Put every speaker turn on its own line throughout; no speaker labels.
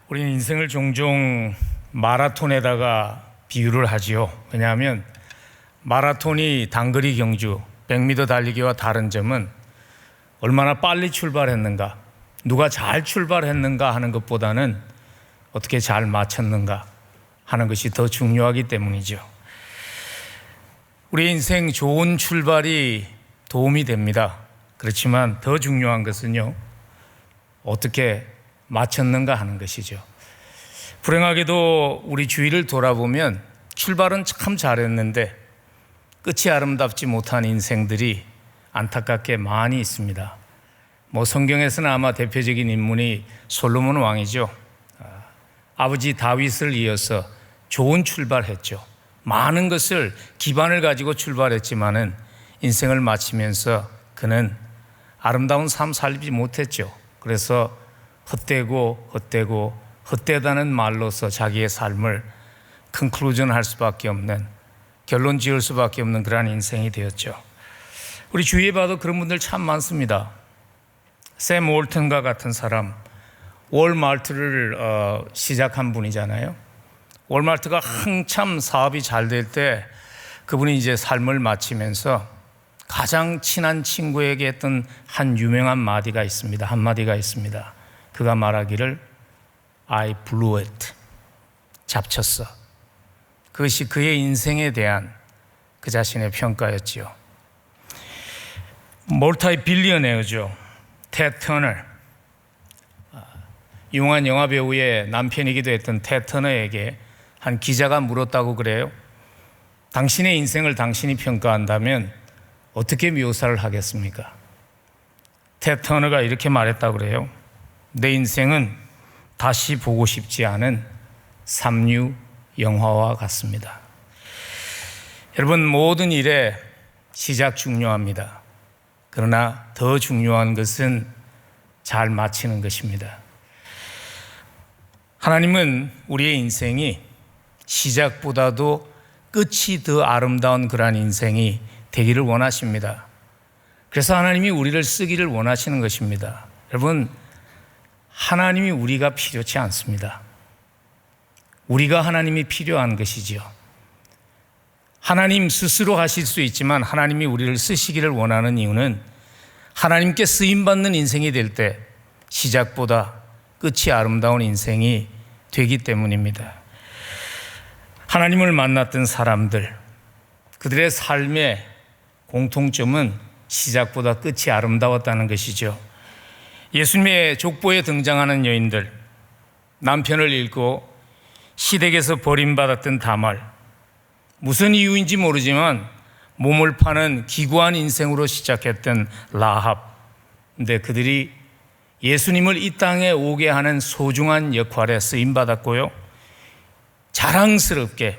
우리는 인생을 종종 마라톤에다가 비유를 하지요. 왜냐하면 마라톤이 단거리 경주 100m 달리기와 다른 점은 얼마나 빨리 출발했는가, 누가 잘 출발했는가 하는 것보다는 어떻게 잘 마쳤는가 하는 것이 더 중요하기 때문이죠. 우리 인생 좋은 출발이 도움이 됩니다. 그렇지만 더 중요한 것은요, 어떻게 마쳤는가 하는 것이죠. 불행하게도 우리 주위를 돌아보면 출발은 참 잘했는데 끝이 아름답지 못한 인생들이 안타깝게 많이 있습니다. 성경에서는 아마 대표적인 인물이 솔로몬 왕이죠. 아버지 다윗을 이어서 좋은 출발했죠. 많은 것을 기반을 가지고 출발했지만은 인생을 마치면서 그는 아름다운 삶 살지 못했죠. 그래서 헛되다는 말로서 자기의 삶을 컨클루전 할 수밖에 없는, 결론 지을 수밖에 없는 그러한 인생이 되었죠. 우리 주위에 봐도 그런 분들 참 많습니다. 샘 월튼과 같은 사람, 월마트를 시작한 분이잖아요. 월마트가 한참 사업이 잘 될 때 그분이 이제 삶을 마치면서 가장 친한 친구에게 했던 한 유명한 한마디가 있습니다. 그가 말하기를 I blew it. 잡쳤어. 그것이 그의 인생에 대한 그 자신의 평가였지요. 멀티 빌리어네어죠. 텟 터너. 유명한 영화 배우의 남편이기도 했던 텟 터너에게 한 기자가 물었다고 그래요. 당신의 인생을 당신이 평가한다면 어떻게 묘사를 하겠습니까? 텟 터너가 이렇게 말했다고 그래요. 내 인생은 다시 보고 싶지 않은 삼류 영화와 같습니다. 여러분, 모든 일에 시작 중요합니다. 그러나 더 중요한 것은 잘 마치는 것입니다. 하나님은 우리의 인생이 시작보다도 끝이 더 아름다운 그러한 인생이 되기를 원하십니다. 그래서 하나님이 우리를 쓰기를 원하시는 것입니다. 여러분, 하나님이 우리가 필요치 않습니다. 우리가 하나님이 필요한 것이지요. 하나님 스스로 하실 수 있지만 하나님이 우리를 쓰시기를 원하는 이유는 하나님께 쓰임받는 인생이 될 때 시작보다 끝이 아름다운 인생이 되기 때문입니다. 하나님을 만났던 사람들, 그들의 삶의 공통점은 시작보다 끝이 아름다웠다는 것이죠. 예수님의 족보에 등장하는 여인들, 남편을 잃고 시댁에서 버림받았던 다말, 무슨 이유인지 모르지만 몸을 파는 기구한 인생으로 시작했던 라합. 근데 그들이 예수님을 이 땅에 오게 하는 소중한 역할에 쓰임받았고요, 자랑스럽게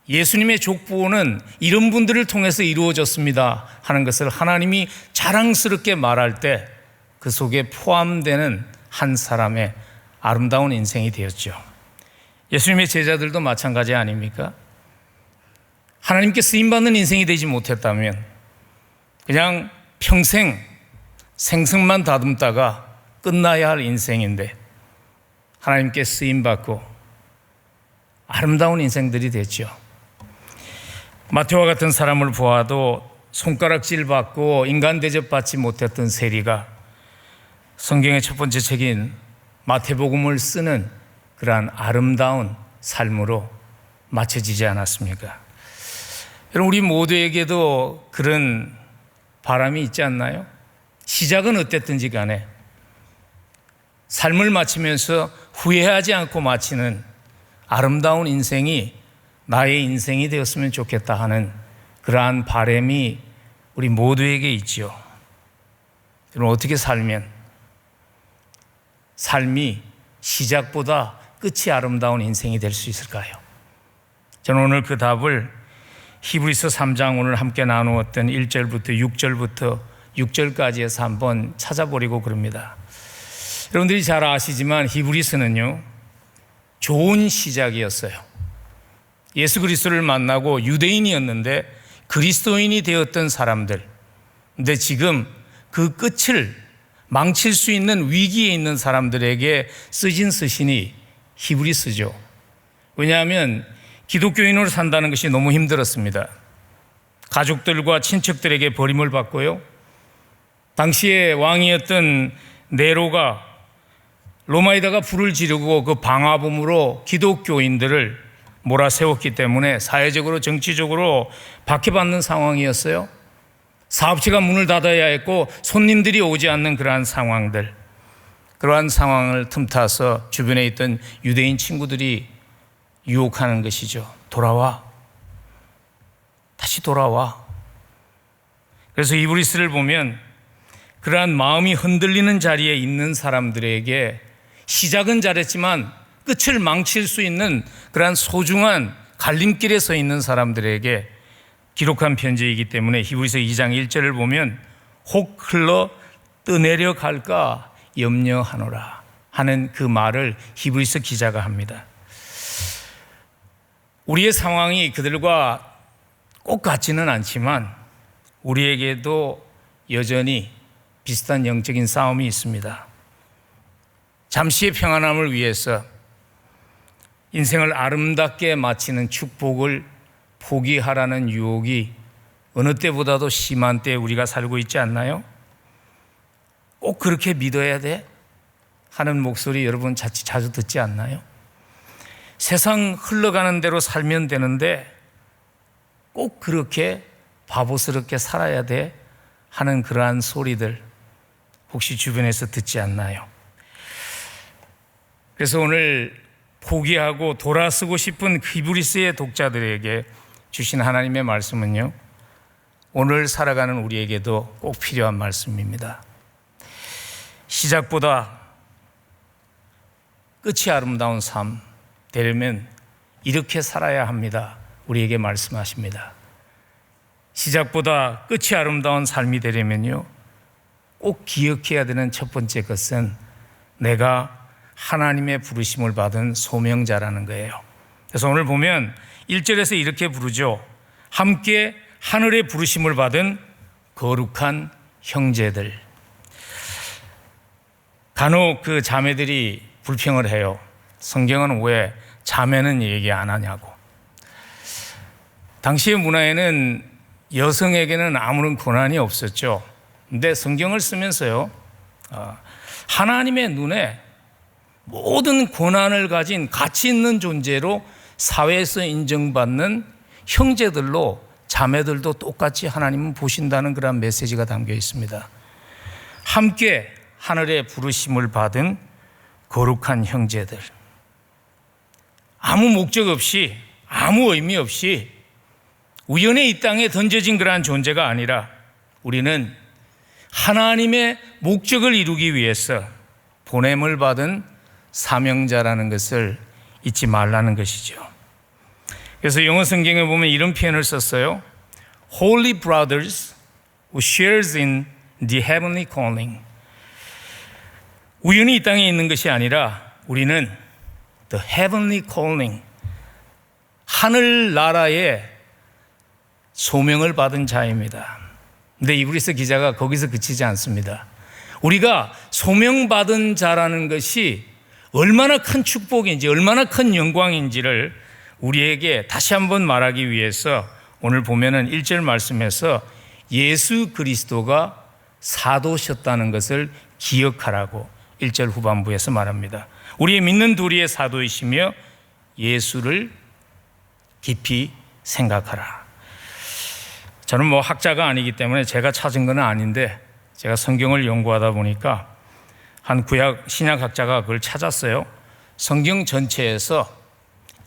예수님의 족보는 이런 분들을 통해서 이루어졌습니다 하는 것을 하나님이 자랑스럽게 말할 때 그 속에 포함되는 한 사람의 아름다운 인생이 되었죠. 예수님의 제자들도 마찬가지 아닙니까? 하나님께 쓰임받는 인생이 되지 못했다면 그냥 평생 생선만 다듬다가 끝나야 할 인생인데 하나님께 쓰임받고 아름다운 인생들이 됐죠. 마태와 같은 사람을 보아도 손가락질 받고 인간 대접받지 못했던 세리가 성경의 첫 번째 책인 마태복음을 쓰는 그러한 아름다운 삶으로 맞춰지지 않았습니까? 여러분, 우리 모두에게도 그런 바람이 있지 않나요? 시작은 어땠든지 간에 삶을 마치면서 후회하지 않고 마치는 아름다운 인생이 나의 인생이 되었으면 좋겠다 하는 그러한 바람이 우리 모두에게 있지요. 여러분, 어떻게 살면 삶이 시작보다 끝이 아름다운 인생이 될 수 있을까요? 저는 오늘 그 답을 히브리서 3장 오늘 함께 나누었던 1절부터 6절부터 6절까지에서 한번 찾아보려고 그럽니다. 여러분들이 잘 아시지만 히브리서는요, 좋은 시작이었어요. 예수 그리스도를 만나고 유대인이었는데 그리스도인이 되었던 사람들, 근데 지금 그 끝을 망칠 수 있는 위기에 있는 사람들에게 쓰진 서신이 히브리서죠. 왜냐하면 기독교인으로 산다는 것이 너무 힘들었습니다. 가족들과 친척들에게 버림을 받고요. 당시에 왕이었던 네로가 로마에다가 불을 지르고 그 방화범으로 기독교인들을 몰아세웠기 때문에 사회적으로 정치적으로 박해받는 상황이었어요. 사업체가 문을 닫아야 했고 손님들이 오지 않는 그러한 상황들, 그러한 상황을 틈타서 주변에 있던 유대인 친구들이 유혹하는 것이죠. 돌아와. 다시 돌아와. 그래서 히브리서를 보면 그러한 마음이 흔들리는 자리에 있는 사람들에게 시작은 잘했지만 끝을 망칠 수 있는 그러한 소중한 갈림길에 서 있는 사람들에게 기록한 편지이기 때문에 히브리서 2장 1절을 보면 혹 흘러 떠내려 갈까 염려하노라 하는 그 말을 히브리서 기자가 합니다. 우리의 상황이 그들과 꼭 같지는 않지만 우리에게도 여전히 비슷한 영적인 싸움이 있습니다. 잠시의 평안함을 위해서 인생을 아름답게 마치는 축복을 포기하라는 유혹이 어느 때보다도 심한 때에 우리가 살고 있지 않나요? 꼭 그렇게 믿어야 돼? 하는 목소리 여러분 자주 듣지 않나요? 세상 흘러가는 대로 살면 되는데 꼭 그렇게 바보스럽게 살아야 돼? 하는 그러한 소리들 혹시 주변에서 듣지 않나요? 그래서 오늘 포기하고 돌아서고 싶은 히브리서의 독자들에게 주신 하나님의 말씀은요, 오늘 살아가는 우리에게도 꼭 필요한 말씀입니다. 시작보다 끝이 아름다운 삶 되려면 이렇게 살아야 합니다. 우리에게 말씀하십니다. 시작보다 끝이 아름다운 삶이 되려면요, 꼭 기억해야 되는 첫 번째 것은 내가 하나님의 부르심을 받은 소명자라는 거예요. 그래서 오늘 보면 1절에서 이렇게 부르죠. 함께 하늘의 부르심을 받은 거룩한 형제들. 간혹 그 자매들이 불평을 해요. 성경은 왜 자매는 얘기 안 하냐고. 당시의 문화에는 여성에게는 아무런 권한이 없었죠. 근데 성경을 쓰면서요, 하나님의 눈에 모든 권한을 가진 가치 있는 존재로 사회에서 인정받는 형제들로 자매들도 똑같이 하나님은 보신다는 그런 메시지가 담겨 있습니다. 함께 하늘의 부르심을 받은 거룩한 형제들. 아무 목적 없이, 아무 의미 없이 우연히 이 땅에 던져진 그러한 존재가 아니라 우리는 하나님의 목적을 이루기 위해서 보냄을 받은 사명자라는 것을 잊지 말라는 것이죠. 그래서 영어 성경에 보면 이런 표현을 썼어요. Holy brothers who shares in the heavenly calling. 우연히 이 땅에 있는 것이 아니라 우리는 the heavenly calling, 하늘나라의 소명을 받은 자입니다. 근데 이브리서 기자가 거기서 그치지 않습니다. 우리가 소명받은 자라는 것이 얼마나 큰 축복인지, 얼마나 큰 영광인지를 우리에게 다시 한번 말하기 위해서 오늘 보면은 1절 말씀에서 예수 그리스도가 사도셨다는 것을 기억하라고 1절 후반부에서 말합니다. 우리의 믿는 도리의 사도이시며 예수를 깊이 생각하라. 저는 뭐 학자가 아니기 때문에 제가 찾은 건 아닌데 제가 성경을 연구하다 보니까 한 구약 신약학자가 그걸 찾았어요. 성경 전체에서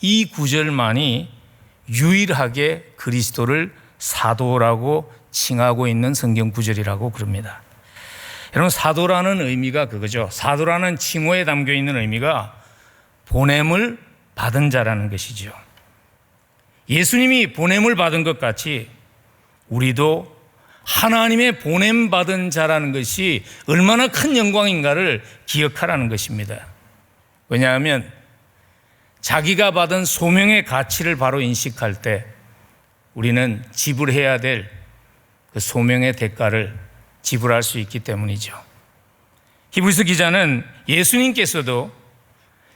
이 구절만이 유일하게 그리스도를 사도라고 칭하고 있는 성경 구절이라고 그럽니다. 여러분, 사도라는 의미가 그거죠. 사도라는 칭호에 담겨 있는 의미가 보냄을 받은 자라는 것이죠. 예수님이 보냄을 받은 것 같이 우리도 하나님의 보냄받은 자라는 것이 얼마나 큰 영광인가를 기억하라는 것입니다. 왜냐하면 자기가 받은 소명의 가치를 바로 인식할 때 우리는 지불해야 될 그 소명의 대가를 지불할 수 있기 때문이죠. 히브리서 기자는 예수님께서도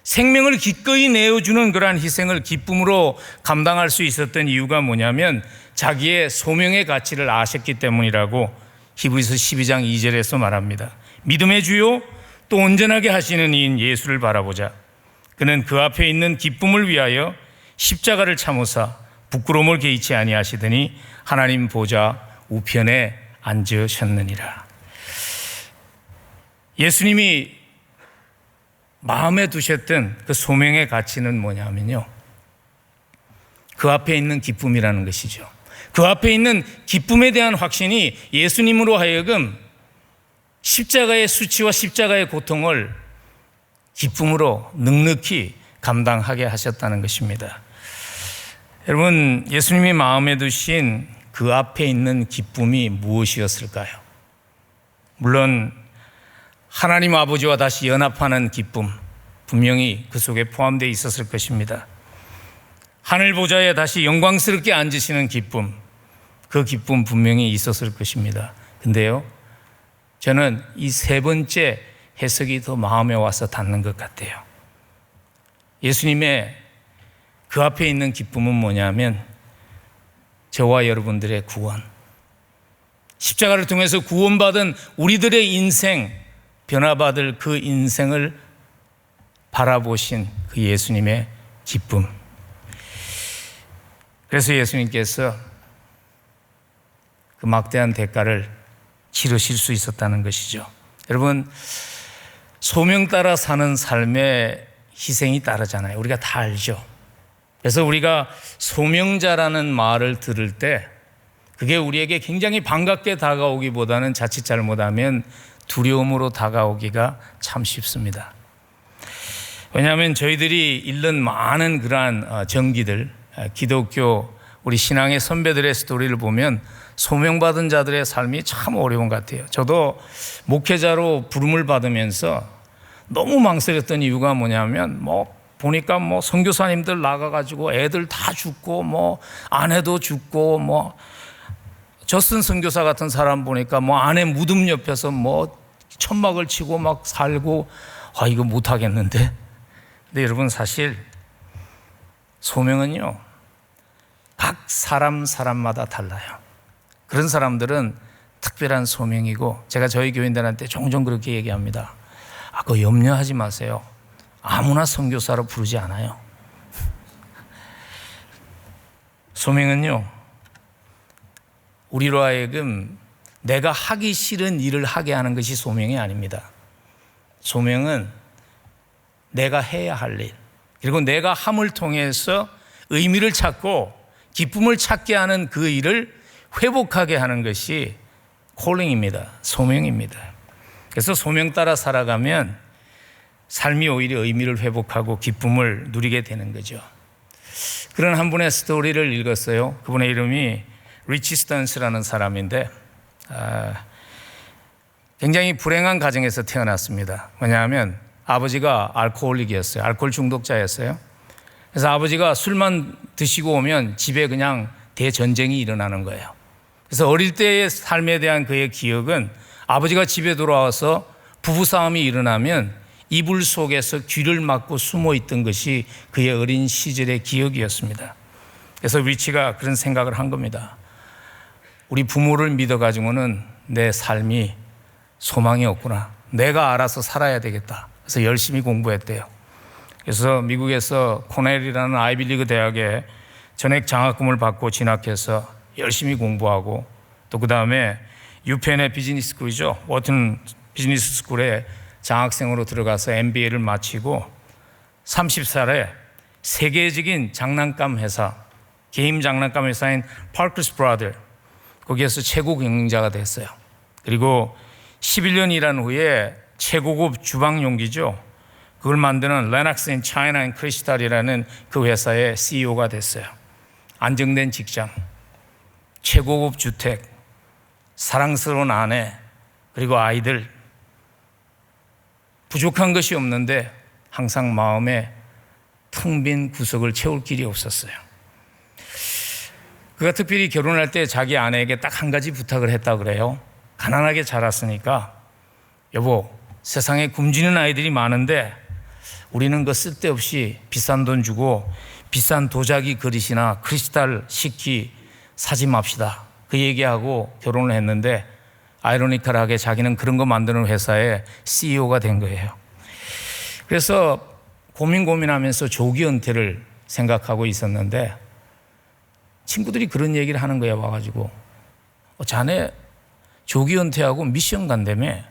생명을 기꺼이 내어주는 그러한 희생을 기쁨으로 감당할 수 있었던 이유가 뭐냐면 자기의 소명의 가치를 아셨기 때문이라고 히브리서 12장 2절에서 말합니다. 믿음의 주요 또 온전하게 하시는 이인 예수를 바라보자. 그는 그 앞에 있는 기쁨을 위하여 십자가를 참으사 부끄러움을 개의치 아니하시더니 하나님 보좌 우편에 앉으셨느니라. 예수님이 마음에 두셨던 그 소명의 가치는 뭐냐면요, 그 앞에 있는 기쁨이라는 것이죠. 그 앞에 있는 기쁨에 대한 확신이 예수님으로 하여금 십자가의 수치와 십자가의 고통을 기쁨으로 넉넉히 감당하게 하셨다는 것입니다. 여러분, 예수님이 마음에 두신 그 앞에 있는 기쁨이 무엇이었을까요? 물론 하나님 아버지와 다시 연합하는 기쁨, 분명히 그 속에 포함되어 있었을 것입니다. 하늘 보좌에 다시 영광스럽게 앉으시는 기쁨, 그 기쁨 분명히 있었을 것입니다. 근데요, 저는 이 세 번째 해석이 더 마음에 와서 닿는 것 같아요. 예수님의 그 앞에 있는 기쁨은 뭐냐면 저와 여러분들의 구원, 십자가를 통해서 구원받은 우리들의 인생, 변화받을 그 인생을 바라보신 그 예수님의 기쁨. 그래서 예수님께서 그 막대한 대가를 치르실 수 있었다는 것이죠. 여러분, 소명 따라 사는 삶에 희생이 따르잖아요. 우리가 다 알죠. 그래서 우리가 소명자라는 말을 들을 때 그게 우리에게 굉장히 반갑게 다가오기보다는 자칫 잘못하면 두려움으로 다가오기가 참 쉽습니다. 왜냐하면 저희들이 읽는 많은 그러한 전기들, 기독교 우리 신앙의 선배들의 스토리를 보면 소명받은 자들의 삶이 참 어려운 것 같아요. 저도 목회자로 부름을 받으면서 너무 망설였던 이유가 뭐냐면 보니까 선교사님들 나가가지고 애들 다 죽고 아내도 죽고 저슨 선교사 같은 사람 보니까 아내 무덤 옆에서 천막을 치고 막 살고 이거 못하겠는데. 근데 여러분, 사실 소명은요 각 사람마다 달라요. 그런 사람들은 특별한 소명이고, 제가 저희 교인들한테 종종 그렇게 얘기합니다. 그거 염려하지 마세요. 아무나 선교사로 부르지 않아요. 소명은요 우리로 하여금 내가 하기 싫은 일을 하게 하는 것이 소명이 아닙니다. 소명은 내가 해야 할 일, 그리고 내가 함을 통해서 의미를 찾고 기쁨을 찾게 하는 그 일을 회복하게 하는 것이 콜링입니다. 소명입니다. 그래서 소명 따라 살아가면 삶이 오히려 의미를 회복하고 기쁨을 누리게 되는 거죠. 그런 한 분의 스토리를 읽었어요. 그분의 이름이 리치 스턴스라는 사람인데 굉장히 불행한 가정에서 태어났습니다. 왜냐하면 아버지가 알코올릭이었어요. 알코올 중독자였어요. 그래서 아버지가 술만 드시고 오면 집에 그냥 대전쟁이 일어나는 거예요. 그래서 어릴 때의 삶에 대한 그의 기억은 아버지가 집에 돌아와서 부부싸움이 일어나면 이불 속에서 귀를 막고 숨어 있던 것이 그의 어린 시절의 기억이었습니다. 그래서 리치가 그런 생각을 한 겁니다. 우리 부모를 믿어가지고는 내 삶이 소망이 없구나. 내가 알아서 살아야 되겠다. 그래서 열심히 공부했대요. 그래서 미국에서 코넬이라는 아이비리그 대학에 전액 장학금을 받고 진학해서 열심히 공부하고, 또 그 다음에 유펜의 비즈니스 스쿨이죠. 워튼 비즈니스 스쿨에 장학생으로 들어가서 MBA를 마치고 30살에 세계적인 장난감 회사, 게임 장난감 회사인 파커스 브라더, 거기에서 최고 경영자가 됐어요. 그리고 11년 일한 후에 최고급 주방 용기죠, 그걸 만드는 레낙스 인 차이나 인 크리스탈이라는 그 회사의 CEO가 됐어요. 안정된 직장, 최고급 주택, 사랑스러운 아내, 그리고 아이들. 부족한 것이 없는데 항상 마음에 텅 빈 구석을 채울 길이 없었어요. 그가 특별히 결혼할 때 자기 아내에게 딱 한 가지 부탁을 했다 그래요. 가난하게 자랐으니까 여보, 세상에 굶주리는 아이들이 많은데 우리는 그 쓸데없이 비싼 돈 주고 비싼 도자기 그릇이나 크리스탈 식기 사지 맙시다. 그 얘기하고 결혼을 했는데 아이러니컬하게 자기는 그런 거 만드는 회사의 CEO가 된 거예요. 그래서 고민하면서 조기 은퇴를 생각하고 있었는데 친구들이 그런 얘기를 하는 거예요. 와가지고 자네 조기 은퇴하고 미션 간다며.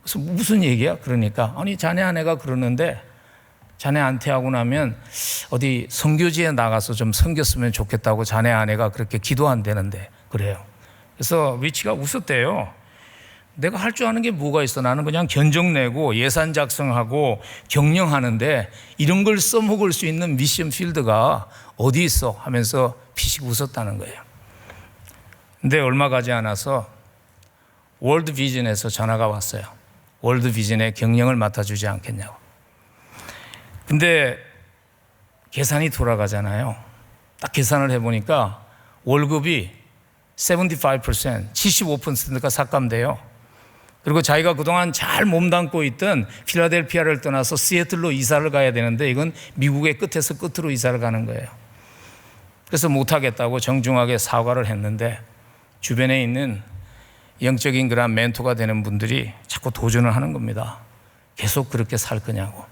그래서 무슨 얘기야? 그러니까 아니 자네 아내가 그러는데 자네 은퇴하고 나면 어디 선교지에 나가서 좀 섬겼으면 좋겠다고 자네 아내가 그렇게 기도한다는데 그래요. 그래서 리치가 웃었대요. 내가 할 줄 아는 게 뭐가 있어. 나는 그냥 견적 내고 예산 작성하고 경영하는데 이런 걸 써먹을 수 있는 미션 필드가 어디 있어 하면서 피식 웃었다는 거예요. 근데 얼마 가지 않아서 월드 비전에서 전화가 왔어요. 월드 비전의 경영을 맡아주지 않겠냐고. 근데 계산이 돌아가잖아요. 딱 계산을 해보니까 월급이 75%가 삭감돼요. 그리고 자기가 그동안 잘 몸담고 있던 필라델피아를 떠나서 시애틀로 이사를 가야 되는데 이건 미국의 끝에서 끝으로 이사를 가는 거예요. 그래서 못하겠다고 정중하게 사과를 했는데 주변에 있는 영적인 그런 멘토가 되는 분들이 자꾸 도전을 하는 겁니다. 계속 그렇게 살 거냐고.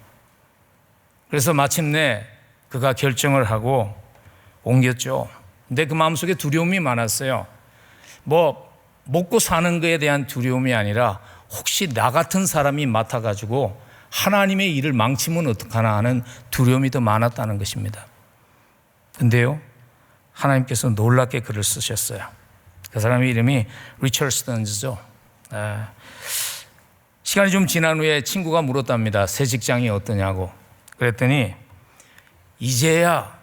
그래서 마침내 그가 결정을 하고 옮겼죠. 근데 그 마음속에 두려움이 많았어요. 먹고 사는 것에 대한 두려움이 아니라 혹시 나 같은 사람이 맡아가지고 하나님의 일을 망치면 어떡하나 하는 두려움이 더 많았다는 것입니다. 근데요, 하나님께서 놀랍게 글을 쓰셨어요. 그 사람의 이름이 리처드 스턴즈죠. 시간이 좀 지난 후에 친구가 물었답니다. 새 직장이 어떠냐고. 그랬더니 이제야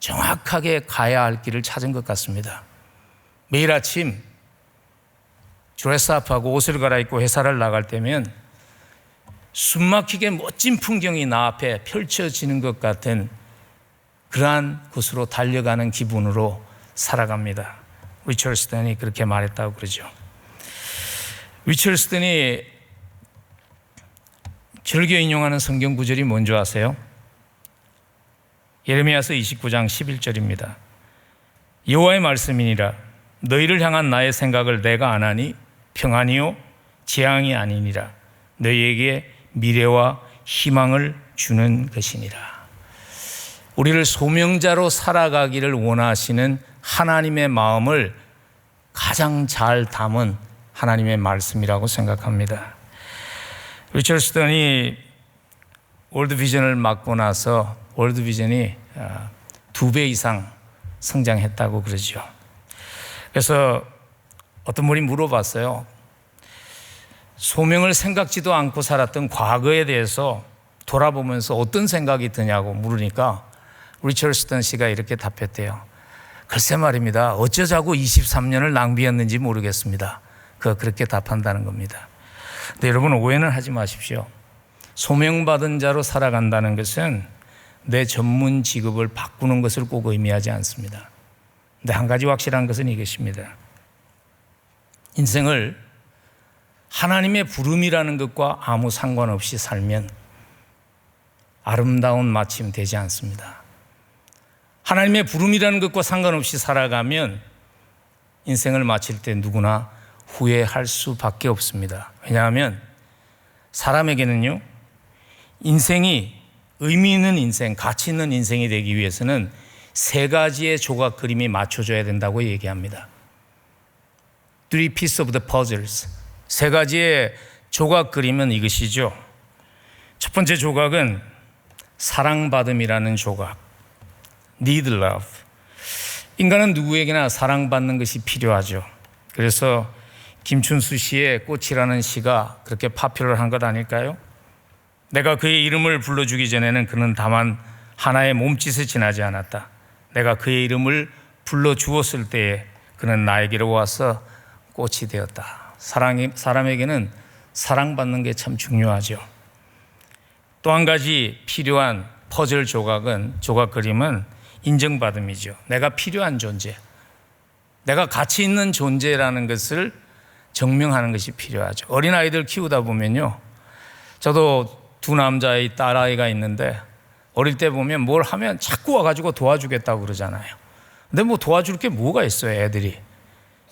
정확하게 가야 할 길을 찾은 것 같습니다. 매일 아침 드레스업하고 옷을 갈아입고 회사를 나갈 때면 숨막히게 멋진 풍경이 나 앞에 펼쳐지는 것 같은 그러한 곳으로 달려가는 기분으로 살아갑니다. 리처드 스턴이 그렇게 말했다고 그러죠. 리처드 스턴이 즐겨 인용하는 성경 구절이 뭔지 아세요? 예레미야서 29장 11절입니다. 여호와의 말씀이니라. 너희를 향한 나의 생각을 내가 아나니 평안이요 재앙이 아니니라. 너희에게 미래와 희망을 주는 것이니라. 우리를 소명자로 살아가기를 원하시는 하나님의 마음을 가장 잘 담은 하나님의 말씀이라고 생각합니다. 리처드 스턴이 월드비전을 맡고 나서 월드비전이 2배 이상 성장했다고 그러죠. 그래서 어떤 분이 물어봤어요. 소명을 생각지도 않고 살았던 과거에 대해서 돌아보면서 어떤 생각이 드냐고 물으니까 리처드 스턴 씨가 이렇게 답했대요. 글쎄 말입니다. 어쩌자고 23년을 낭비했는지 모르겠습니다. 그렇게 답한다는 겁니다. 근데 여러분 오해는 하지 마십시오. 소명받은 자로 살아간다는 것은 내 전문 직업을 바꾸는 것을 꼭 의미하지 않습니다. 근데 한 가지 확실한 것은 이것입니다. 인생을 하나님의 부름이라는 것과 아무 상관없이 살면 아름다운 마침 되지 않습니다. 하나님의 부름이라는 것과 상관없이 살아가면 인생을 마칠 때 누구나 후회할 수밖에 없습니다. 왜냐하면 사람에게는요, 인생이 의미 있는 인생, 가치 있는 인생이 되기 위해서는 3가지의 조각 그림이 맞춰져야 된다고 얘기합니다. 3 pieces of the puzzles. 3가지의 조각 그림은 이것이죠. 첫 번째 조각은 사랑받음이라는 조각. Need love. 인간은 누구에게나 사랑받는 것이 필요하죠. 그래서 김춘수 씨의 꽃이라는 시가 그렇게 파퓰러한 것 아닐까요? 내가 그의 이름을 불러주기 전에는 그는 다만 하나의 몸짓에 지나지 않았다. 내가 그의 이름을 불러주었을 때에 그는 나에게로 와서 꽃이 되었다. 사람에게는 사랑받는 게 참 중요하죠. 또 한 가지 필요한 퍼즐 조각 그림은 인정받음이죠. 내가 필요한 존재, 내가 가치 있는 존재라는 것을 증명하는 것이 필요하죠. 어린아이들 키우다 보면요, 저도 두 남자의 딸아이가 있는데 어릴 때 보면 뭘 하면 자꾸 와가지고 도와주겠다고 그러잖아요. 근데 뭐 도와줄 게 뭐가 있어요, 애들이.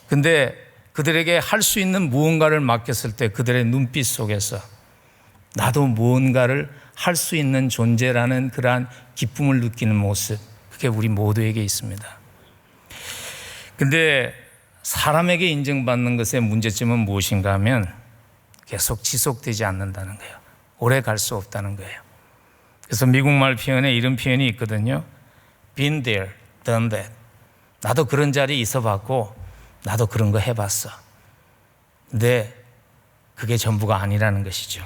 근데 그들에게 할 수 있는 무언가를 맡겼을 때 그들의 눈빛 속에서 나도 무언가를 할 수 있는 존재라는 그러한 기쁨을 느끼는 모습, 그게 우리 모두에게 있습니다. 근데 사람에게 인정받는 것의 문제점은 무엇인가 하면 계속 지속되지 않는다는 거예요. 오래 갈 수 없다는 거예요. 그래서 미국말 표현에 이런 표현이 있거든요. Been there, done that. 나도 그런 자리에 있어 봤고 나도 그런 거 해봤어. 근데 그게 전부가 아니라는 것이죠.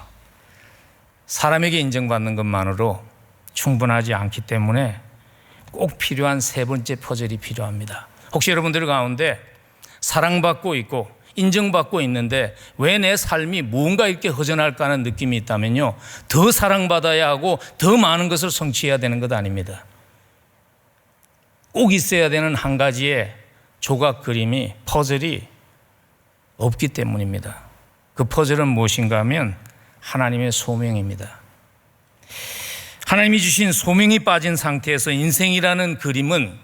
사람에게 인정받는 것만으로 충분하지 않기 때문에 꼭 필요한 세 번째 퍼즐이 필요합니다. 혹시 여러분들 가운데 사랑받고 있고 인정받고 있는데 왜 내 삶이 뭔가 이렇게 허전할까 하는 느낌이 있다면요, 더 사랑받아야 하고 더 많은 것을 성취해야 되는 것 아닙니다. 꼭 있어야 되는 한 가지의 조각 그림이, 퍼즐이 없기 때문입니다. 그 퍼즐은 무엇인가 하면 하나님의 소명입니다. 하나님이 주신 소명이 빠진 상태에서 인생이라는 그림은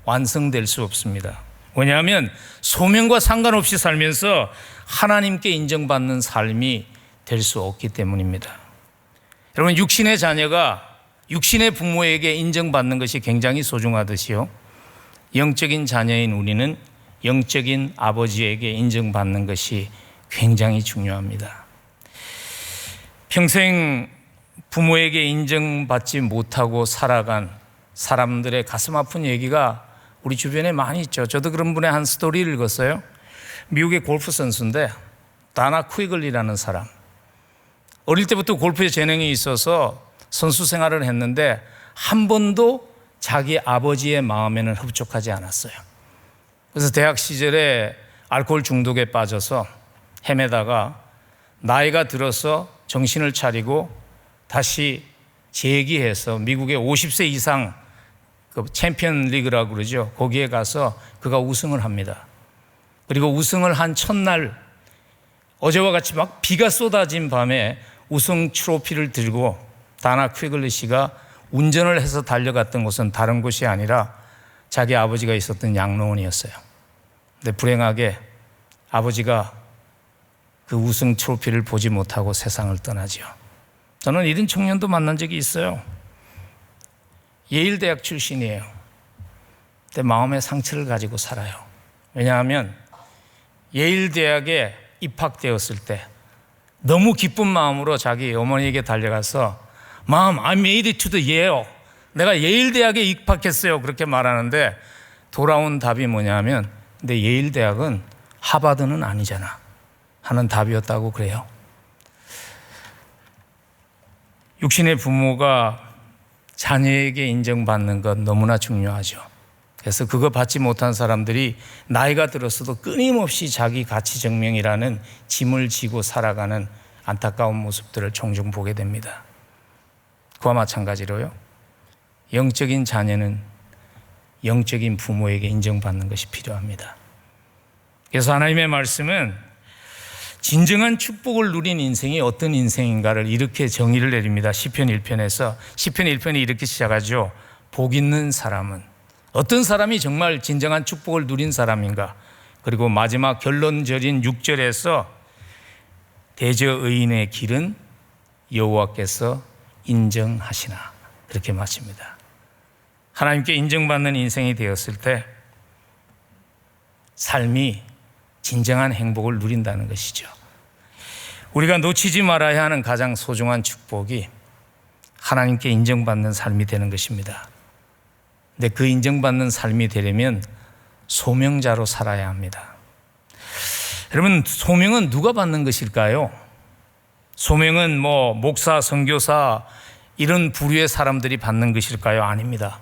완성될 수 없습니다. 왜냐하면 소명과 상관없이 살면서 하나님께 인정받는 삶이 될 수 없기 때문입니다. 여러분, 육신의 자녀가 육신의 부모에게 인정받는 것이 굉장히 소중하듯이요, 영적인 자녀인 우리는 영적인 아버지에게 인정받는 것이 굉장히 중요합니다. 평생 부모에게 인정받지 못하고 살아간 사람들의 가슴 아픈 얘기가 우리 주변에 많이 있죠. 저도 그런 분의 한 스토리를 읽었어요. 미국의 골프 선수인데 다나 퀴글리라는 사람. 어릴 때부터 골프에 재능이 있어서 선수 생활을 했는데 한 번도 자기 아버지의 마음에는 흡족하지 않았어요. 그래서 대학 시절에 알코올 중독에 빠져서 헤매다가 나이가 들어서 정신을 차리고 다시 재기해서 미국의 50세 이상 그 챔피언 리그라고 그러죠. 거기에 가서 그가 우승을 합니다. 그리고 우승을 한 첫날 어제와 같이 막 비가 쏟아진 밤에 우승 트로피를 들고 다나 퀴글리 씨가 운전을 해서 달려갔던 곳은 다른 곳이 아니라 자기 아버지가 있었던 양로원이었어요. 근데 불행하게 아버지가 그 우승 트로피를 보지 못하고 세상을 떠나죠. 저는 이런 청년도 만난 적이 있어요. 예일 대학 출신이에요. 근데 마음의 상처를 가지고 살아요. 왜냐하면 예일 대학에 입학되었을 때 너무 기쁜 마음으로 자기 어머니에게 달려가서 Mom, I made it to the Yale. 내가 예일 대학에 입학했어요. 그렇게 말하는데 돌아온 답이 뭐냐면, 근데 예일 대학은 하버드는 아니잖아 하는 답이었다고 그래요. 육신의 부모가 자녀에게 인정받는 것 너무나 중요하죠. 그래서 그거 받지 못한 사람들이 나이가 들었어도 끊임없이 자기 가치 증명이라는 짐을 지고 살아가는 안타까운 모습들을 종종 보게 됩니다. 그와 마찬가지로요, 영적인 자녀는 영적인 부모에게 인정받는 것이 필요합니다. 그래서 하나님의 말씀은 진정한 축복을 누린 인생이 어떤 인생인가를 이렇게 정의를 내립니다. 시편 1편에서 시편 1편이 이렇게 시작하죠. 복 있는 사람은, 어떤 사람이 정말 진정한 축복을 누린 사람인가. 그리고 마지막 결론절인 6절에서 대저 의인의 길은 여호와께서 인정하시나, 그렇게 마칩니다. 하나님께 인정받는 인생이 되었을 때 삶이 진정한 행복을 누린다는 것이죠. 우리가 놓치지 말아야 하는 가장 소중한 축복이 하나님께 인정받는 삶이 되는 것입니다. 근데 그 인정받는 삶이 되려면 소명자로 살아야 합니다. 여러분, 소명은 누가 받는 것일까요? 소명은 뭐 목사, 선교사 이런 부류의 사람들이 받는 것일까요? 아닙니다.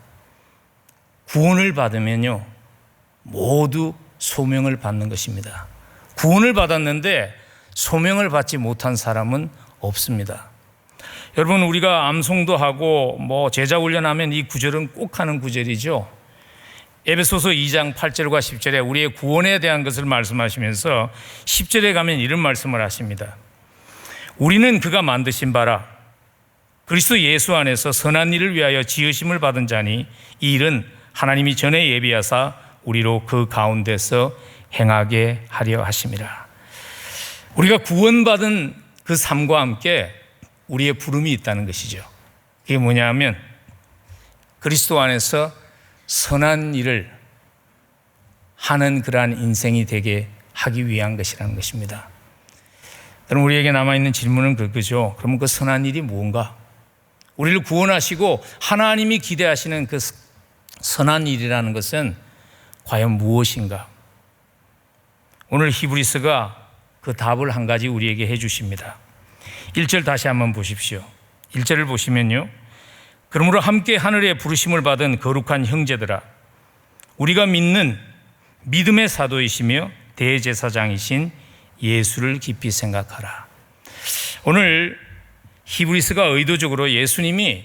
구원을 받으면요, 모두 소명을 받는 것입니다. 구원을 받았는데 소명을 받지 못한 사람은 없습니다. 여러분, 우리가 암송도 하고 뭐 제자 훈련하면 이 구절은 꼭 하는 구절이죠. 에베소서 2장 8절과 10절에 우리의 구원에 대한 것을 말씀하시면서 10절에 가면 이런 말씀을 하십니다. 우리는 그가 만드신 바라 그리스도 예수 안에서 선한 일을 위하여 지으심을 받은 자니 이 일은 하나님이 전에 예비하사 우리로 그 가운데서 행하게 하려 하심이라. 우리가 구원받은 그 삶과 함께 우리의 부름이 있다는 것이죠. 그게 뭐냐면 그리스도 안에서 선한 일을 하는 그러한 인생이 되게 하기 위한 것이라는 것입니다. 그럼 우리에게 남아있는 질문은 그거죠. 그러면 그 선한 일이 무엇인가? 우리를 구원하시고 하나님이 기대하시는 그 선한 일이라는 것은 과연 무엇인가? 오늘 히브리서가 그 답을 한 가지 우리에게 해 주십니다. 1절 다시 한번 보십시오. 1절을 보시면요. 그러므로 함께 하늘에 부르심을 받은 거룩한 형제들아 우리가 믿는 믿음의 사도이시며 대제사장이신 예수를 깊이 생각하라. 오늘 히브리서가 의도적으로 예수님이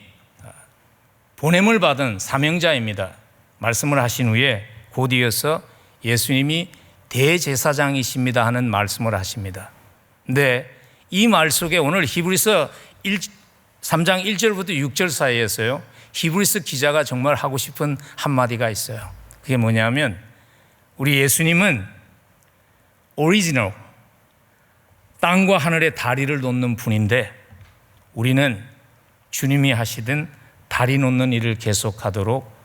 보냄을 받은 사명자입니다. 말씀을 하신 후에 곧 이어서 예수님이 대제사장이십니다 하는 말씀을 하십니다. 근데 이 말 속에 오늘 히브리서 3장 1절부터 6절 사이에서요 히브리서 기자가 정말 하고 싶은 한마디가 있어요. 그게 뭐냐면 우리 예수님은 오리지널 땅과 하늘의 다리를 놓는 분인데 우리는 주님이 하시던 다리 놓는 일을 계속하도록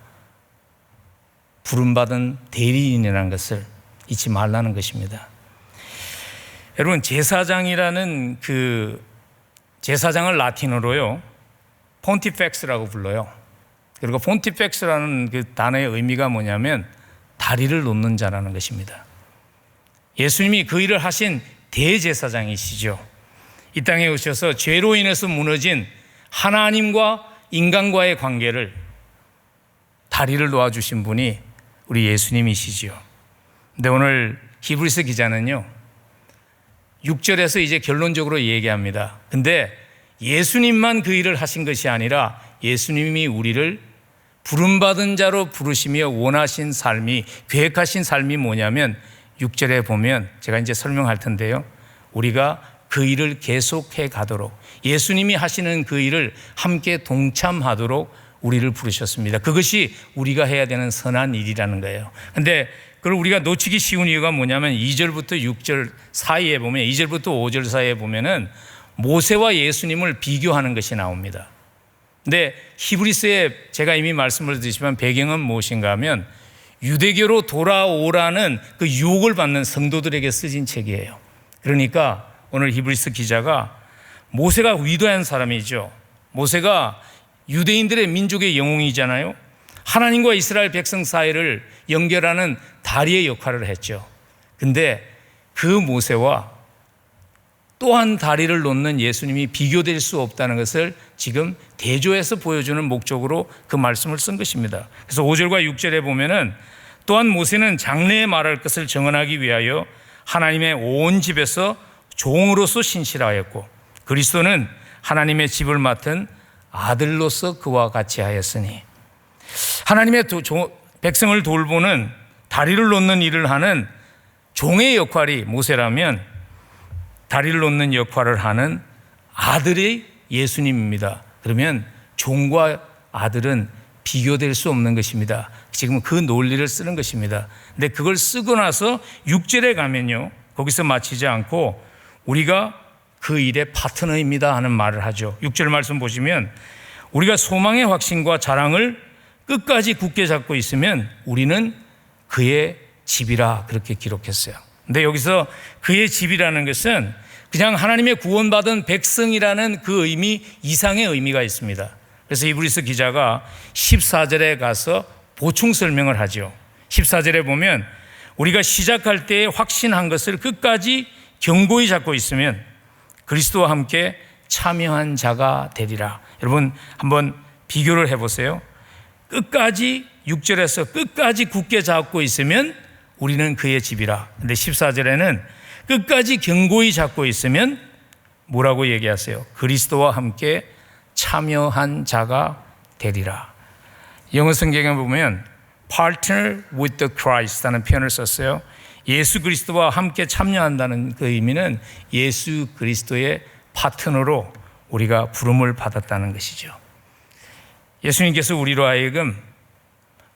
부름받은 대리인이라는 것을 잊지 말라는 것입니다. 여러분 제사장이라는 그 제사장을 라틴어로요 폰티펙스라고 불러요. 그리고 폰티펙스라는 그 단어의 의미가 뭐냐면 다리를 놓는 자라는 것입니다. 예수님이 그 일을 하신 대제사장이시죠. 이 땅에 오셔서 죄로 인해서 무너진 하나님과 인간과의 관계를 다리를 놓아주신 분이 우리 예수님이시죠. 근데 오늘 히브리서 기자는요 6절에서 이제 결론적으로 얘기합니다. 근데 예수님만 그 일을 하신 것이 아니라 예수님이 우리를 부름받은 자로 부르시며 원하신 삶이 계획하신 삶이 뭐냐면 6절에 보면 제가 이제 설명할 텐데요. 우리가 그 일을 계속해 가도록 예수님이 하시는 그 일을 함께 동참하도록 우리를 부르셨습니다. 그것이 우리가 해야 되는 선한 일이라는 거예요. 근데 그걸 우리가 놓치기 쉬운 이유가 뭐냐면 2절부터 6절 사이에 보면 2절부터 5절 사이에 보면은 모세와 예수님을 비교하는 것이 나옵니다. 근데 히브리서에 제가 이미 말씀을 드리지만 배경은 무엇인가 하면 유대교로 돌아오라는 그 유혹을 받는 성도들에게 쓰진 책이에요. 그러니까 오늘 히브리서 기자가 모세가 위대한 사람이죠. 모세가 유대인들의 민족의 영웅이잖아요. 하나님과 이스라엘 백성 사이를 연결하는 다리의 역할을 했죠. 근데 그 모세와 또한 다리를 놓는 예수님이 비교될 수 없다는 것을 지금 대조해서 보여주는 목적으로 그 말씀을 쓴 것입니다. 그래서 5절과 6절에 보면은 또한 모세는 장래에 말할 것을 정언하기 위하여 하나님의 온 집에서 종으로서 신실하였고 그리스도는 하나님의 집을 맡은 아들로서 그와 같이 하였으니 하나님의 백성을 돌보는 다리를 놓는 일을 하는 종의 역할이 모세라면 다리를 놓는 역할을 하는 아들이 예수님입니다. 그러면 종과 아들은 비교될 수 없는 것입니다. 지금 그 논리를 쓰는 것입니다. 근데 그걸 쓰고 나서 6절에 가면요 거기서 마치지 않고 우리가 그 일의 파트너입니다 하는 말을 하죠. 6절 말씀 보시면 우리가 소망의 확신과 자랑을 끝까지 굳게 잡고 있으면 우리는 그의 집이라 그렇게 기록했어요. 근데 여기서 그의 집이라는 것은 그냥 하나님의 구원받은 백성이라는 그 의미 이상의 의미가 있습니다. 그래서 히브리서 기자가 14절에 가서 보충 설명을 하죠. 14절에 보면 우리가 시작할 때에 확신한 것을 끝까지 견고히 잡고 있으면 그리스도와 함께 참여한 자가 되리라. 여러분 한번 비교를 해보세요. 끝까지 6절에서 끝까지 굳게 잡고 있으면 우리는 그의 집이라. 근데 14절에는 끝까지 견고히 잡고 있으면 뭐라고 얘기하세요? 그리스도와 함께 참여한 자가 되리라. 영어 성경에 보면 partner with the Christ라는 표현을 썼어요. 예수 그리스도와 함께 참여한다는 그 의미는 예수 그리스도의 파트너로 우리가 부름을 받았다는 것이죠. 예수님께서 우리로 하여금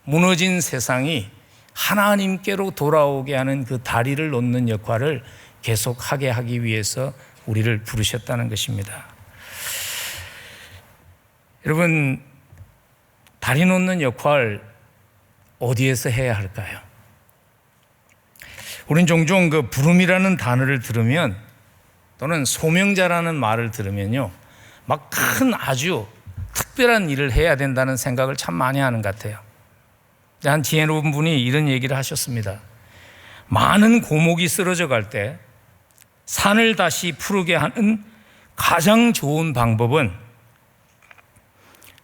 무너진 세상이 하나님께로 돌아오게 하는 그 다리를 놓는 역할을 계속하게 하기 위해서 우리를 부르셨다는 것입니다. 여러분, 다리 놓는 역할 어디에서 해야 할까요? 우린 종종 그 부름이라는 단어를 들으면 또는 소명자라는 말을 들으면요, 막 큰 아주 특별한 일을 해야 된다는 생각을 참 많이 하는 것 같아요. 한 지혜로운 분이 이런 얘기를 하셨습니다. 많은 고목이 쓰러져 갈 때 산을 다시 푸르게 하는 가장 좋은 방법은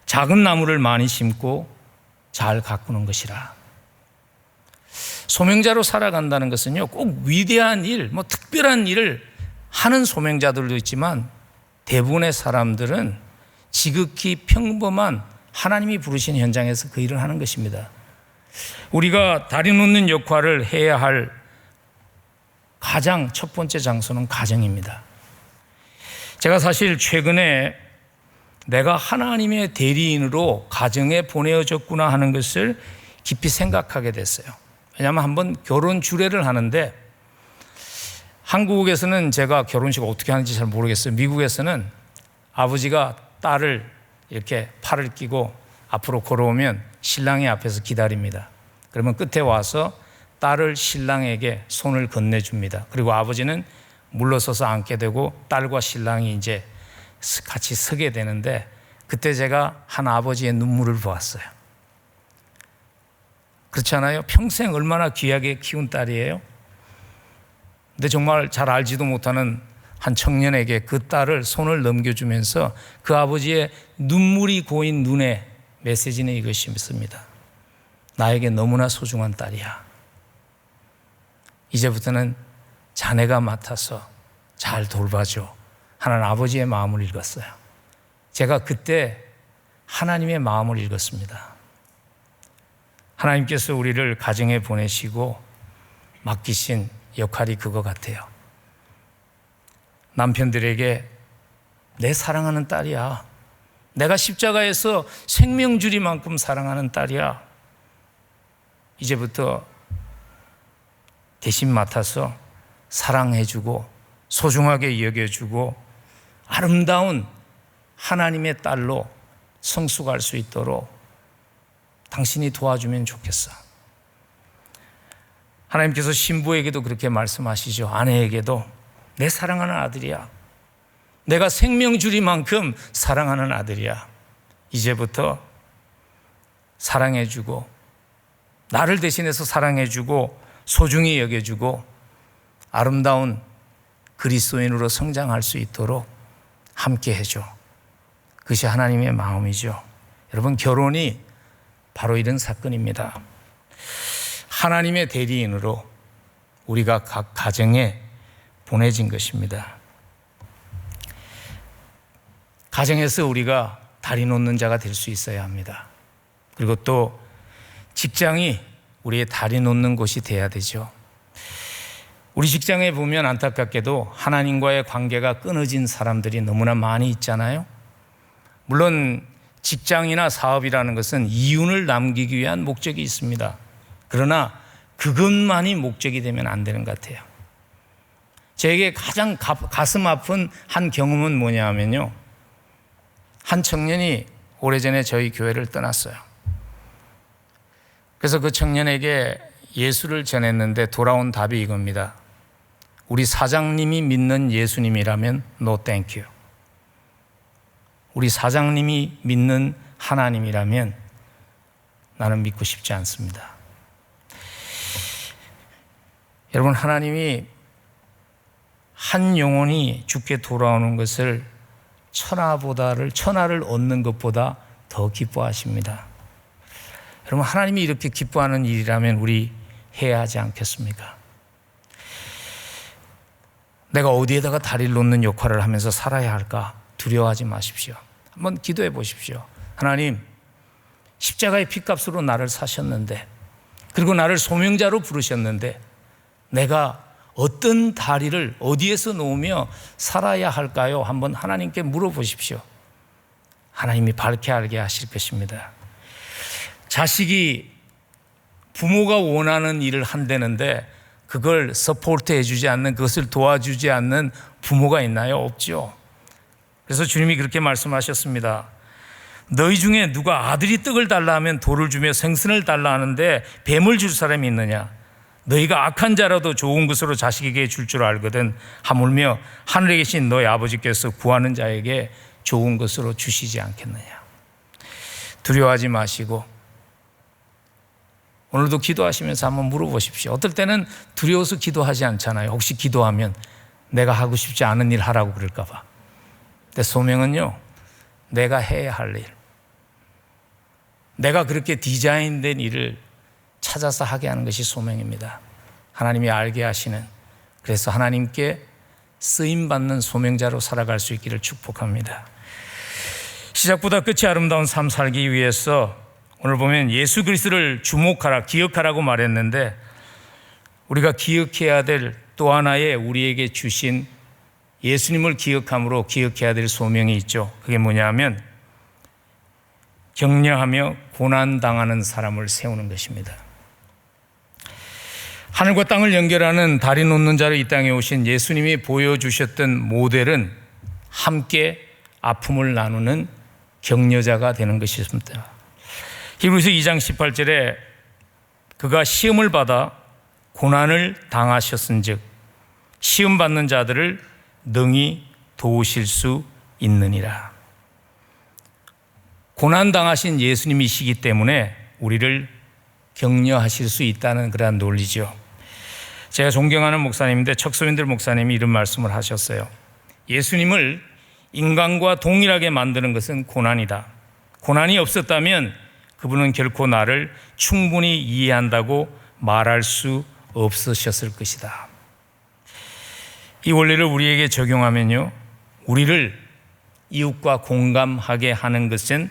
작은 나무를 많이 심고 잘 가꾸는 것이라. 소명자로 살아간다는 것은요, 꼭 위대한 일, 특별한 일을 하는 소명자들도 있지만 대부분의 사람들은 지극히 평범한 하나님이 부르신 현장에서 그 일을 하는 것입니다. 우리가 다리 놓는 역할을 해야 할 가장 첫 번째 장소는 가정입니다. 제가 사실 최근에 내가 하나님의 대리인으로 가정에 보내어졌구나 하는 것을 깊이 생각하게 됐어요. 왜냐하면 한번 결혼 주례를 하는데 한국에서는 제가 결혼식 어떻게 하는지 잘 모르겠어요. 미국에서는 아버지가 딸을 이렇게 팔을 끼고 앞으로 걸어오면 신랑이 앞에서 기다립니다. 그러면 끝에 와서 딸을 신랑에게 손을 건네줍니다. 그리고 아버지는 물러서서 앉게 되고 딸과 신랑이 이제 같이 서게 되는데, 그때 제가 한 아버지의 눈물을 보았어요. 그렇지 않아요? 평생 얼마나 귀하게 키운 딸이에요. 근데 정말 잘 알지도 못하는 한 청년에게 그 딸을 손을 넘겨주면서 그 아버지의 눈물이 고인 눈에 메시지는 이것이 있습니다. 나에게 너무나 소중한 딸이야. 이제부터는 자네가 맡아서 잘 돌봐줘 하는 아버지의 마음을 읽었어요. 제가 그때 하나님의 마음을 읽었습니다. 하나님께서 우리를 가정에 보내시고 맡기신 역할이 그거 같아요. 남편들에게 내 사랑하는 딸이야. 내가 십자가에서 생명 줄이만큼 사랑하는 딸이야. 이제부터 대신 맡아서 사랑해주고 소중하게 여겨주고 아름다운 하나님의 딸로 성숙할 수 있도록 당신이 도와주면 좋겠어. 하나님께서 신부에게도 그렇게 말씀하시죠. 아내에게도 내 사랑하는 아들이야. 내가 생명 줄이만큼 사랑하는 아들이야. 이제부터 사랑해주고 나를 대신해서 사랑해주고 소중히 여겨주고 아름다운 그리스도인으로 성장할 수 있도록 함께 해줘. 그것이 하나님의 마음이죠. 여러분, 결혼이 바로 이런 사건입니다. 하나님의 대리인으로 우리가 각 가정에 보내진 것입니다. 가정에서 우리가 다리 놓는 자가 될 수 있어야 합니다. 그리고 또 직장이 우리의 다리 놓는 곳이 돼야 되죠. 우리 직장에 보면 안타깝게도 하나님과의 관계가 끊어진 사람들이 너무나 많이 있잖아요. 물론 직장이나 사업이라는 것은 이윤을 남기기 위한 목적이 있습니다. 그러나 그것만이 목적이 되면 안 되는 것 같아요. 제게 가장 가슴 아픈 한 경험은 뭐냐 하면요, 한 청년이 오래전에 저희 교회를 떠났어요. 그래서 그 청년에게 예수를 전했는데 돌아온 답이 이겁니다. 우리 사장님이 믿는 예수님이라면 no thank you. 우리 사장님이 믿는 하나님이라면 나는 믿고 싶지 않습니다. 여러분, 하나님이 한 영혼이 죽게 돌아오는 것을 천하를 얻는 것보다 더 기뻐하십니다. 여러분, 하나님이 이렇게 기뻐하는 일이라면 우리 해야 하지 않겠습니까? 내가 어디에다가 다리를 놓는 역할을 하면서 살아야 할까 두려워하지 마십시오. 한번 기도해 보십시오. 하나님, 십자가의 피값으로 나를 사셨는데, 그리고 나를 소명자로 부르셨는데 내가 어떤 다리를 어디에서 놓으며 살아야 할까요? 한번 하나님께 물어보십시오. 하나님이 밝게 알게 하실 것입니다. 자식이 부모가 원하는 일을 한다는데 그걸 서포트 해주지 않는, 그것을 도와주지 않는 부모가 있나요? 없죠. 그래서 주님이 그렇게 말씀하셨습니다. 너희 중에 누가 아들이 떡을 달라 하면 돌을 주며 생선을 달라 하는데 뱀을 줄 사람이 있느냐? 너희가 악한 자라도 좋은 것으로 자식에게 줄 줄 알거든 하물며 하늘에 계신 너희 아버지께서 구하는 자에게 좋은 것으로 주시지 않겠느냐. 두려워하지 마시고 오늘도 기도하시면서 한번 물어보십시오. 어떨 때는 두려워서 기도하지 않잖아요. 혹시 기도하면 내가 하고 싶지 않은 일 하라고 그럴까 봐. 근데 소명은요, 내가 해야 할 일, 내가 그렇게 디자인된 일을 찾아서 하게 하는 것이 소명입니다. 하나님이 알게 하시는, 그래서 하나님께 쓰임받는 소명자로 살아갈 수 있기를 축복합니다. 시작보다 끝이 아름다운 삶 살기 위해서 오늘 보면 예수 그리스도를 주목하라, 기억하라고 말했는데 우리가 기억해야 될 또 하나의 우리에게 주신 예수님을 기억함으로 기억해야 될 소명이 있죠. 그게 뭐냐면 격려하며 고난당하는 사람을 세우는 것입니다. 하늘과 땅을 연결하는 다리 놓는 자로 이 땅에 오신 예수님이 보여주셨던 모델은 함께 아픔을 나누는 격려자가 되는 것이었습니다. 히브리서 2장 18절에 그가 시험을 받아 고난을 당하셨은즉 시험 받는 자들을 능히 도우실 수 있느니라. 고난 당하신 예수님이시기 때문에 우리를 격려하실 수 있다는 그러한 논리죠. 제가 존경하는 목사님인데 척소인들 목사님이 이런 말씀을 하셨어요. 예수님을 인간과 동일하게 만드는 것은 고난이다. 고난이 없었다면 그분은 결코 나를 충분히 이해한다고 말할 수 없으셨을 것이다. 이 원리를 우리에게 적용하면요, 우리를 이웃과 공감하게 하는 것은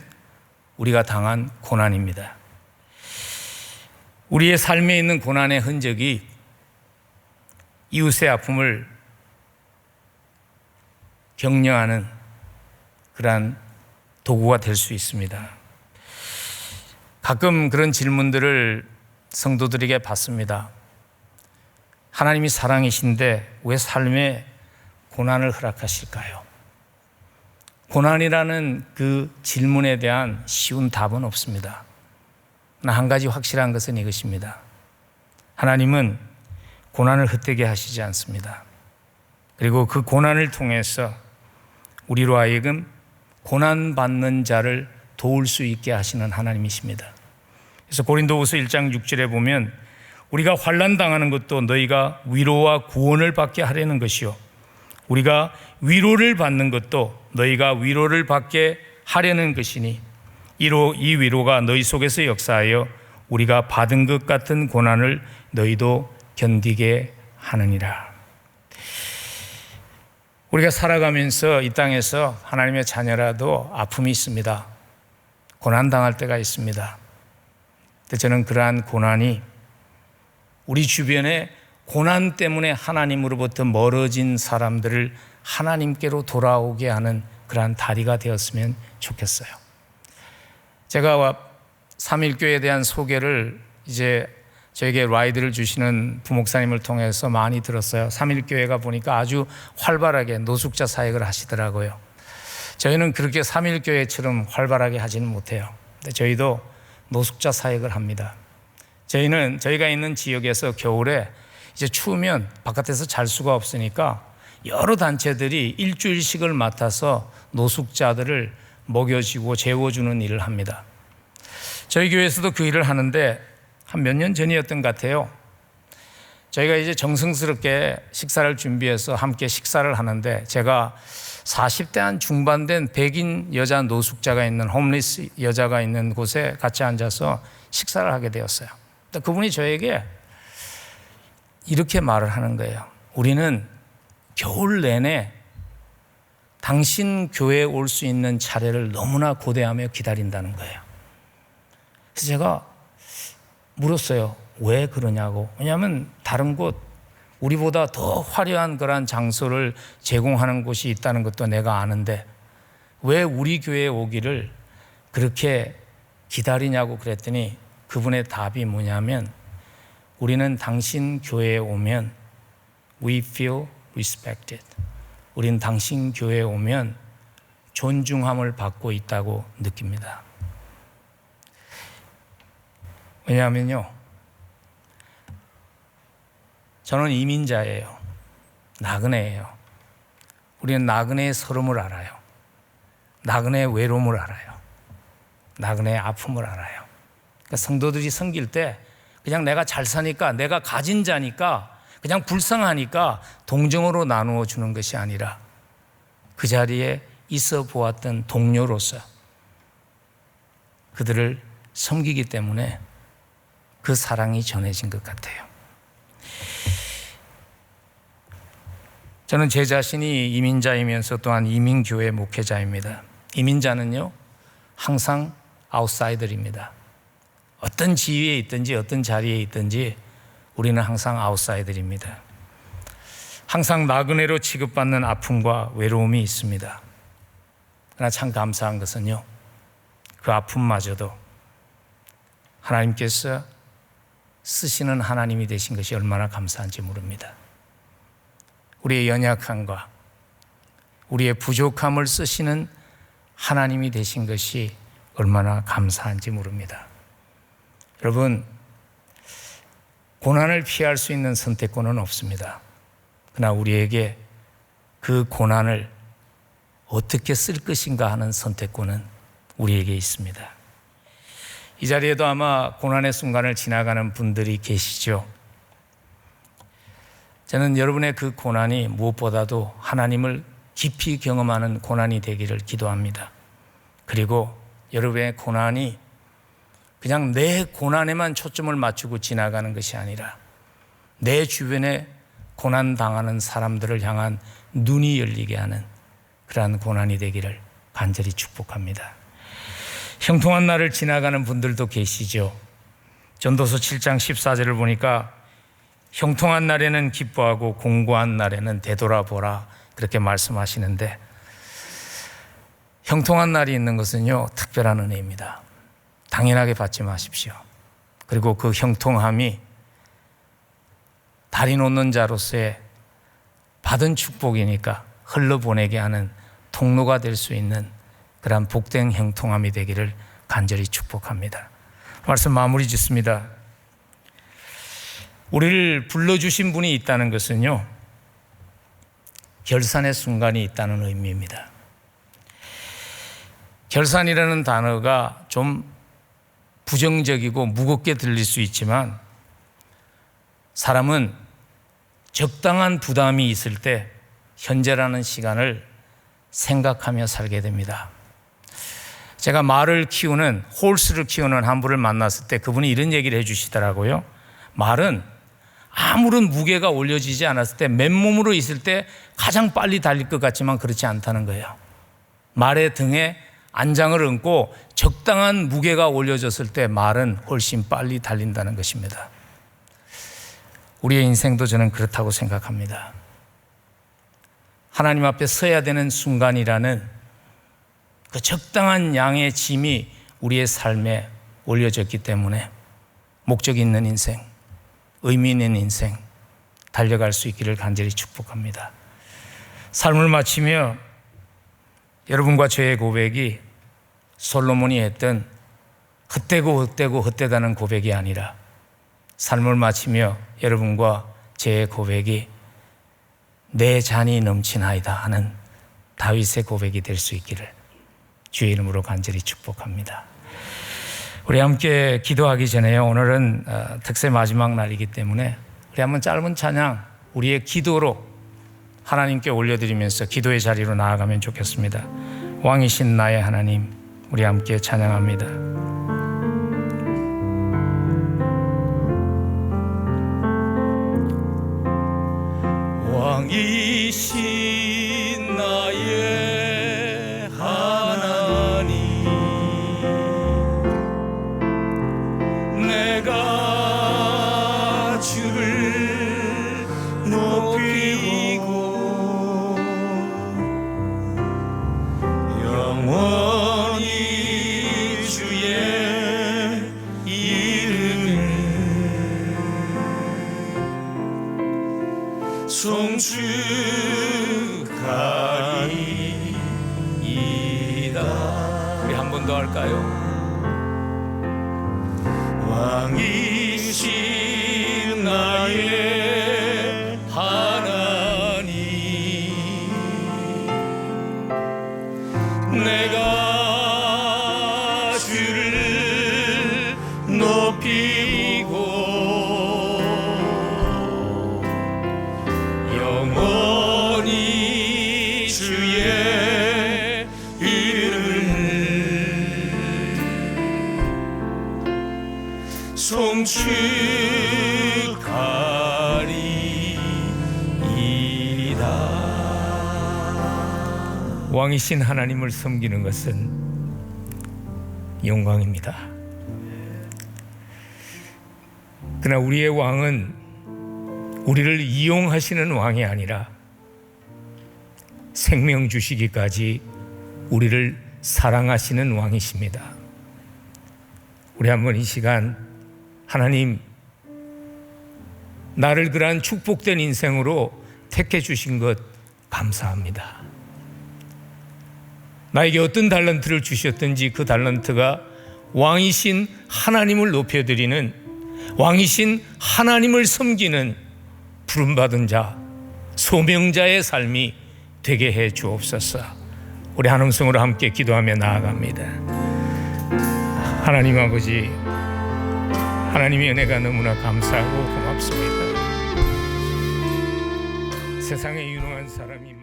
우리가 당한 고난입니다. 우리의 삶에 있는 고난의 흔적이 이웃의 아픔을 격려하는 그러한 도구가 될 수 있습니다. 가끔 그런 질문들을 성도들에게 받습니다. 하나님이 사랑이신데 왜 삶에 고난을 허락하실까요? 고난이라는 그 질문에 대한 쉬운 답은 없습니다. 그러나 한 가지 확실한 것은 이것입니다. 하나님은 고난을 헛되게 하시지 않습니다. 그리고 그 고난을 통해서 우리로 하여금 고난받는 자를 도울 수 있게 하시는 하나님이십니다. 그래서 고린도후서 1장 6절에 보면 우리가 환난 당하는 것도 너희가 위로와 구원을 받게 하려는 것이요 우리가 위로를 받는 것도 너희가 위로를 받게 하려는 것이니 이 위로가 너희 속에서 역사하여 우리가 받은 것 같은 고난을 너희도 견디게 하느니라. 우리가 살아가면서 이 땅에서 하나님의 자녀라도 아픔이 있습니다. 고난당할 때가 있습니다. 근데 저는 그러한 고난이 우리 주변에 고난 때문에 하나님으로부터 멀어진 사람들을 하나님께로 돌아오게 하는 그러한 다리가 되었으면 좋겠어요. 제가 삼일교회에 대한 소개를 이제 저에게 라이드를 주시는 부목사님을 통해서 많이 들었어요. 삼일교회가 보니까 아주 활발하게 노숙자 사역을 하시더라고요. 저희는 그렇게 삼일교회처럼 활발하게 하지는 못해요. 근데 저희도 노숙자 사역을 합니다. 저희가 있는 지역에서 겨울에 이제 추우면 바깥에서 잘 수가 없으니까 여러 단체들이 일주일씩을 맡아서 노숙자들을 먹여주고 재워주는 일을 합니다. 저희 교회에서도 그 일을 하는데 한 몇 년 전이었던 것 같아요. 저희가 이제 정성스럽게 식사를 준비해서 함께 식사를 하는데 제가 40대 한 중반 된 백인 여자 노숙자가 있는 홈리스 여자가 있는 곳에 같이 앉아서 식사를 하게 되었어요. 그분이 저에게 이렇게 말을 하는 거예요. 우리는 겨울 내내 당신 교회에 올 수 있는 차례를 너무나 고대하며 기다린다는 거예요. 그래서 제가 물었어요. 왜 그러냐고. 왜냐하면 다른 곳 우리보다 더 화려한 그런 장소를 제공하는 곳이 있다는 것도 내가 아는데 왜 우리 교회에 오기를 그렇게 기다리냐고 그랬더니 그분의 답이 뭐냐면 우리는 당신 교회에 오면 we feel respected. 우리는 당신 교회에 오면 존중함을 받고 있다고 느낍니다. 왜냐하면요, 저는 이민자예요. 나그네예요. 우리는 나그네의 서름을 알아요. 나그네의 외로움을 알아요. 나그네의 아픔을 알아요. 그러니까 성도들이 섬길 때 그냥 내가 잘 사니까, 내가 가진 자니까, 그냥 불쌍하니까 동정으로 나누어 주는 것이 아니라 그 자리에 있어 보았던 동료로서 그들을 섬기기 때문에 그 사랑이 전해진 것 같아요. 저는 제 자신이 이민자이면서 또한 이민교회 목회자입니다. 이민자는요, 항상 아웃사이더입니다. 어떤 지위에 있든지 어떤 자리에 있든지 우리는 항상 아웃사이더입니다. 항상 나그네로 취급받는 아픔과 외로움이 있습니다. 그러나 참 감사한 것은요, 그 아픔마저도 하나님께서 쓰시는 하나님이 되신 것이 얼마나 감사한지 모릅니다. 우리의 연약함과 우리의 부족함을 쓰시는 하나님이 되신 것이 얼마나 감사한지 모릅니다. 여러분, 고난을 피할 수 있는 선택권은 없습니다. 그러나 우리에게 그 고난을 어떻게 쓸 것인가 하는 선택권은 우리에게 있습니다. 이 자리에도 아마 고난의 순간을 지나가는 분들이 계시죠. 저는 여러분의 그 고난이 무엇보다도 하나님을 깊이 경험하는 고난이 되기를 기도합니다. 그리고 여러분의 고난이 그냥 내 고난에만 초점을 맞추고 지나가는 것이 아니라 내 주변에 고난당하는 사람들을 향한 눈이 열리게 하는 그러한 고난이 되기를 간절히 축복합니다. 형통한 날을 지나가는 분들도 계시죠. 전도서 7장 14절을 보니까 형통한 날에는 기뻐하고 공고한 날에는 되돌아보라, 그렇게 말씀하시는데, 형통한 날이 있는 것은요, 특별한 은혜입니다. 당연하게 받지 마십시오. 그리고 그 형통함이 다리 놓는 자로서의 받은 축복이니까 흘러보내게 하는 통로가 될 수 있는 그러한 복된 형통함이 되기를 간절히 축복합니다. 말씀 마무리 짓습니다. 우리를 불러주신 분이 있다는 것은요, 결산의 순간이 있다는 의미입니다. 결산이라는 단어가 좀 부정적이고 무겁게 들릴 수 있지만 사람은 적당한 부담이 있을 때 현재라는 시간을 생각하며 살게 됩니다. 제가 말을 키우는, 홀스를 키우는 한 분을 만났을 때 그분이 이런 얘기를 해주시더라고요. 말은 아무런 무게가 올려지지 않았을 때, 맨몸으로 있을 때 가장 빨리 달릴 것 같지만 그렇지 않다는 거예요. 말의 등에 안장을 얹고 적당한 무게가 올려졌을 때 말은 훨씬 빨리 달린다는 것입니다. 우리의 인생도 저는 그렇다고 생각합니다. 하나님 앞에 서야 되는 순간이라는 그 적당한 양의 짐이 우리의 삶에 올려졌기 때문에 목적 있는 인생, 의미 있는 인생 달려갈 수 있기를 간절히 축복합니다. 삶을 마치며 여러분과 저의 고백이 솔로몬이 했던 헛되다는 고백이 아니라, 삶을 마치며 여러분과 제 고백이 내 잔이 넘치나이다 하는 다윗의 고백이 될 수 있기를 주의 이름으로 간절히 축복합니다. 우리 함께 기도하기 전에요, 오늘은 특세 마지막 날이기 때문에 우리 한번 짧은 찬양 우리의 기도로 하나님께 올려드리면서 기도의 자리로 나아가면 좋겠습니다. 왕이신 나의 하나님, 우리 함께 찬양합니다. 왕이신 나의 하나님, 내가 주를 기도할까요? 왕이신 나의 하나님, 내가 주를 높이고 영원히 주의 이름을 송축하리이다. 왕이신 하나님을 섬기는 것은 영광입니다. 그러나 우리의 왕은 우리를 이용하시는 왕이 아니라 생명 주시기까지 우리를 사랑하시는 왕이십니다. 우리 한번 이 시간, 하나님, 나를 그러한 축복된 인생으로 택해 주신 것 감사합니다. 나에게 어떤 달란트를 주셨든지 그 달란트가 왕이신 하나님을 높여드리는, 왕이신 하나님을 섬기는 부름받은 자, 소명자의 삶이 되게 해 주옵소서. 우리 한 음성으로 함께 기도하며 나아갑니다. 하나님 아버지, 하나님의 은혜가 너무나 감사하고 고맙습니다. 세상에 유능한 사람이